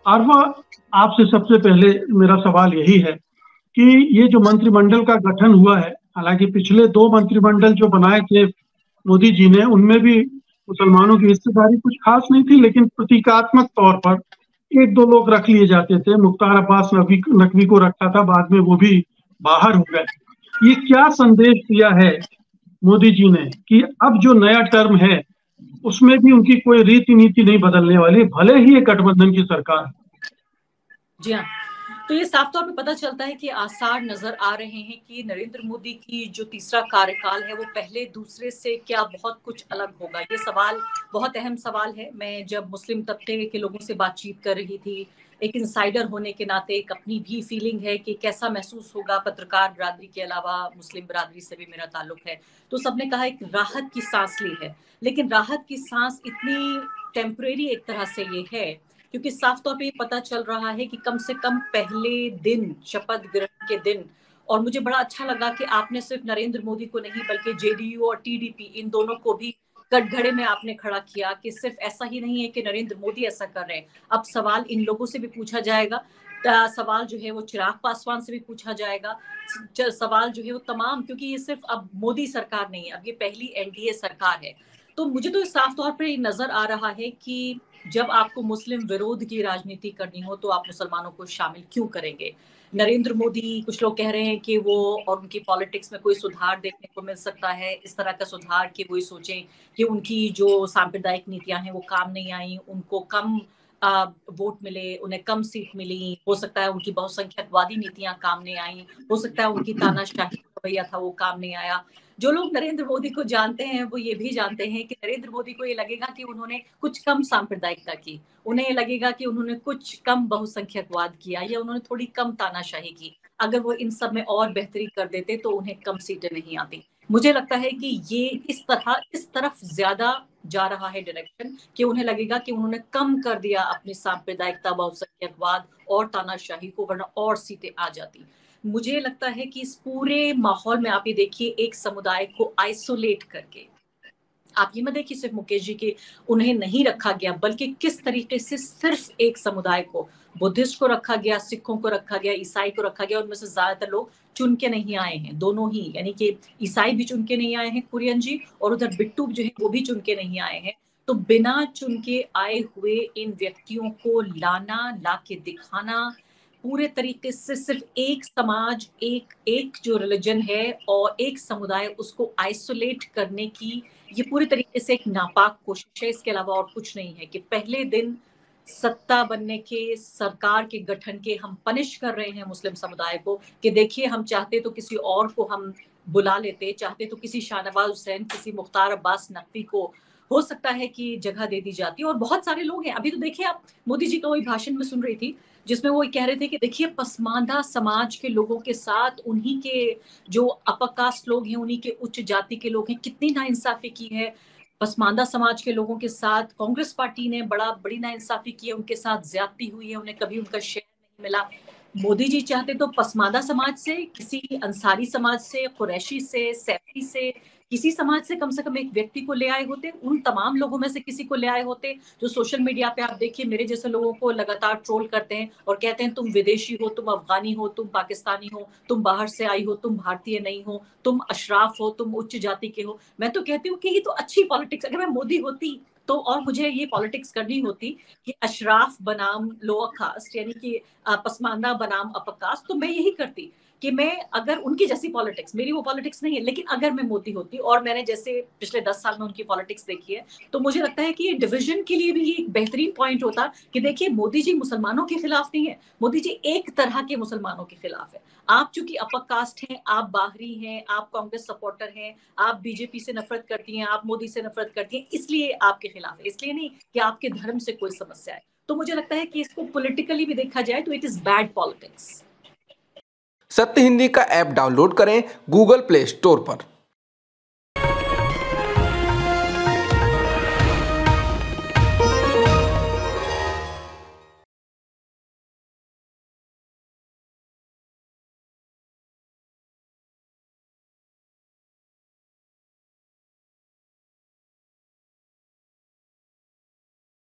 आरफा, आपसे सबसे पहले मेरा सवाल यही है कि ये जो मंत्रिमंडल का गठन हुआ है, हालांकि पिछले दो मंत्रिमंडल जो बनाए थे मोदी जी ने, उनमें भी मुसलमानों की हिस्सेदारी कुछ खास नहीं थी, लेकिन प्रतीकात्मक तौर पर एक दो लोग रख लिए जाते थे। मुख्तार अब्बास नकवी को रखा था, बाद में वो भी बाहर हो गए। ये क्या संदेश दिया है मोदी जी ने कि अब जो नया टर्म है उसमें भी उनकी कोई रीति नीति नहीं बदलने वाली, भले ही ये गठबंधन की सरकार है। जी हाँ, तो ये साफ तौर पे पता चलता है कि आसार नजर आ रहे हैं कि नरेंद्र मोदी की जो तीसरा कार्यकाल है वो पहले दूसरे से क्या बहुत कुछ अलग होगा। ये सवाल बहुत अहम सवाल है। मैं जब मुस्लिम तबके के लोगों से बातचीत कर रही थी, एक इंसाइडर होने के नाते एक अपनी भी फीलिंग है कि कैसा महसूस होगा, पत्रकार बिरादरी के अलावा मुस्लिम बिरादरी से भी मेरा ताल्लुक है, तो सबने कहा एक राहत की सांस ली है। लेकिन राहत की सांस इतनी टेम्परेरी एक तरह से ये है, क्योंकि साफ तौर पे ये पता चल रहा है कि कम से कम पहले दिन, शपथ ग्रहण के दिन, और मुझे बड़ा अच्छा लगा कि आपने सिर्फ नरेंद्र मोदी को नहीं बल्कि जेडीयू और टीडीपी इन दोनों को भी कटघरे में आपने खड़ा किया कि सिर्फ ऐसा ही नहीं है कि नरेंद्र मोदी ऐसा कर रहे हैं, अब सवाल इन लोगों से भी पूछा जाएगा। सवाल जो है वो चिराग पासवान से भी पूछा जाएगा। सवाल जो है वो तमाम, क्योंकि ये सिर्फ अब मोदी सरकार नहीं है, अब ये पहली एनडीए सरकार है। तो मुझे तो साफ तौर पर नजर आ रहा है कि जब आपको मुस्लिम विरोध की राजनीति करनी हो तो आप मुसलमानों को शामिल क्यों करेंगे। नरेंद्र मोदी, कुछ लोग कह रहे हैं कि वो और उनकी पॉलिटिक्स में कोई सुधार देखने को मिल सकता है, इस तरह का सुधार कि वो सोचें कि उनकी जो सांप्रदायिक नीतियां हैं वो काम नहीं आई, उनको कम वोट मिले, उन्हें कम सीट मिली, हो सकता है उनकी बहुसंख्यकवादी नीतियां काम नहीं आई, हो सकता है उनकी तानाशाही रवैया था वो काम नहीं आया। जो लोग नरेंद्र मोदी को जानते हैं वो ये भी जानते हैं कि नरेंद्र मोदी को ये लगेगा कि उन्होंने कुछ कम सांप्रदायिकता की, उन्हें ये लगेगा कि उन्होंने कुछ कम बहुसंख्यकवाद किया या उन्होंने थोड़ी कम तानाशाही की। अगर वो इन सब में और बेहतरी कर देते तो उन्हें कम सीटें नहीं आती। मुझे लगता है कि ये इस तरफ ज्यादा जा रहा है डायरेक्शन, कि उन्हें लगेगा कि उन्होंने कम कर दिया अपनी सांप्रदायिकता, बहुसंख्यकवाद और तानाशाही को, वरना और सीटें आ जाती। मुझे लगता है कि इस पूरे माहौल में आप ये देखिए, एक समुदाय को आइसोलेट करके, आप ये मत देखिए सिर्फ मुकेश जी के उन्हें नहीं रखा गया, बल्कि किस तरीके से सिर्फ एक समुदाय को, बुद्धिस्ट को रखा गया, सिखों को रखा गया, ईसाई को रखा गया। उनमें से ज्यादातर लोग चुन के नहीं आए हैं, दोनों ही, यानी कि ईसाई भी चुन के नहीं आए हैं कुरियन जी, और उधर बिट्टू जो है वो भी चुन के नहीं आए हैं। तो बिना चुन के आए हुए इन व्यक्तियों को ला के दिखाना, पूरे तरीके से सिर्फ एक समाज, एक जो रिलीजन है और एक समुदाय, उसको आइसोलेट करने की ये पूरी तरीके से एक नापाक कोशिश है, इसके अलावा और कुछ नहीं है। कि पहले दिन सत्ता बनने के, सरकार के गठन के हम पनिश कर रहे हैं मुस्लिम समुदाय को कि देखिए हम चाहते तो किसी और को हम बुला लेते, चाहते तो किसी शाहनवाज हुसैन, किसी मुख्तार अब्बास नकवी को हो सकता है कि जगह दे दी जाती। और बहुत सारे लोग हैं, अभी तो देखिए आप मोदी जी का वही भाषण में सुन रही थी जिसमें वो कह रहे थे कि देखिए पसमानदा समाज के लोगों के साथ उन्हीं के जो अपर कास्ट लोग हैं, उन्हीं के उच्च जाति के लोग हैं, कितनी नाइंसाफी की है। पसमानदा समाज के लोगों के साथ कांग्रेस पार्टी ने बड़ी नाइंसाफी की है, उनके साथ ज्यादती हुई है, उन्हें कभी उनका शेयर नहीं मिला। मोदी जी चाहते तो पसमानदा समाज से, किसी अंसारी समाज से, कुरैशी से, सैफी से, किसी समाज से कम एक व्यक्ति को ले आए होते, उन तमाम लोगों में से किसी को ले आए होते जो सोशल मीडिया पे आप देखिए मेरे जैसे लोगों को लगातार ट्रोल करते हैं और कहते हैं तुम विदेशी हो, तुम अफगानी हो, तुम पाकिस्तानी हो, तुम बाहर से आई हो, तुम भारतीय नहीं हो, तुम अशराफ हो, तुम उच्च जाति के हो। मैं तो कहती हूँ कि ये तो अच्छी पॉलिटिक्स, अगर मैं मोदी होती तो और मुझे ये पॉलिटिक्स करनी होती कि अशराफ बनाम लोअर कास्ट, यानी कि पसमानदा बनाम अपर कास्ट, तो मैं यही करती कि मैं, अगर उनकी जैसी पॉलिटिक्स, मेरी वो पॉलिटिक्स नहीं है, लेकिन अगर मैं मोदी होती और मैंने जैसे पिछले 10 साल में उनकी पॉलिटिक्स देखी है, तो मुझे लगता है कि ये डिवीजन के लिए भी ये एक बेहतरीन पॉइंट होता कि देखिए मोदी जी मुसलमानों के खिलाफ नहीं है, मोदी जी एक तरह के मुसलमानों के खिलाफ है। आप चूंकि अपर कास्ट हैं, आप बाहरी हैं, आप कांग्रेस सपोर्टर हैं, आप बीजेपी से नफरत करती हैं, आप मोदी से नफरत करती हैं, इसलिए आपके खिलाफ है, इसलिए नहीं कि आपके धर्म से कोई समस्या है। तो मुझे लगता है कि इसको पॉलिटिकली भी देखा जाए तो इट इज बैड पॉलिटिक्स। सत्य हिंदी का ऐप डाउनलोड करें गूगल प्ले स्टोर पर।